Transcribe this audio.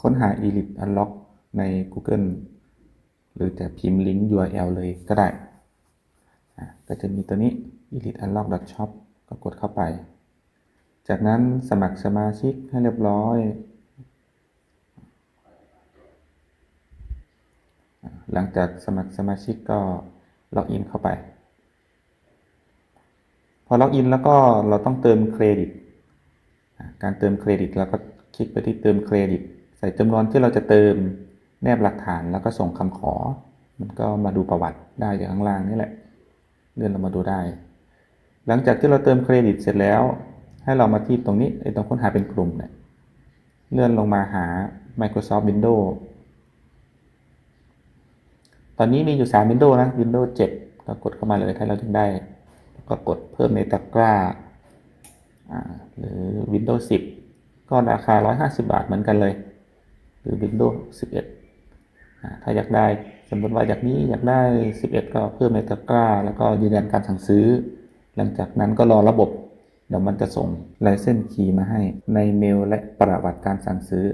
ค้นหา Elite Unlock ใน Google หรือจะพิมพ์ลิงก์ URL เลยก็ได้ก็จะมีตัวนี้ eliteunlock.shop ก็กดเข้าไป จากนั้นสมัครสมาชิกให้เรียบร้อยหลังจากสมัครสมาชิกก็ล็อกอินเข้าไปพอล็อกอินแล้วก็เราต้องเติมเครดิตการเติมเครดิตเราก็คลิกไปที่เติมเครดิตใส่จำนวนที่เราจะเติมแนบหลักฐานแล้วก็ส่งคำขอมันก็มาดูประวัติได้จากข้างล่างนี่แหละเลื่อนลงมาดูได้หลังจากที่เราเติมเครดิตเสร็จแล้วให้เรามาที่ตรงนี้ตรงค้นหาเป็นกลุ่มเนี่ยเลื่อนลงมาหา Microsoft Windows ตอนนี้มีอยู่3 Windows นะ Windows 7ก็กดเข้ามาเลยถ้าเราถึงได้ก็กดเพิ่มในตะกร้าหรือ Windows 10ก็ราคา150 บาทเหมือนกันเลยหรือ Windows 11ถ้าอยากได้สมมติว่าอยากได้11ก็เพิ่มในตะกร้าแล้วก็ยืนยันการสั่งซื้อหลังจากนั้นก็รอระบบเดี๋ยวมันจะส่ง License Key มาให้ในเมลและประวัติการสั่งซื้อ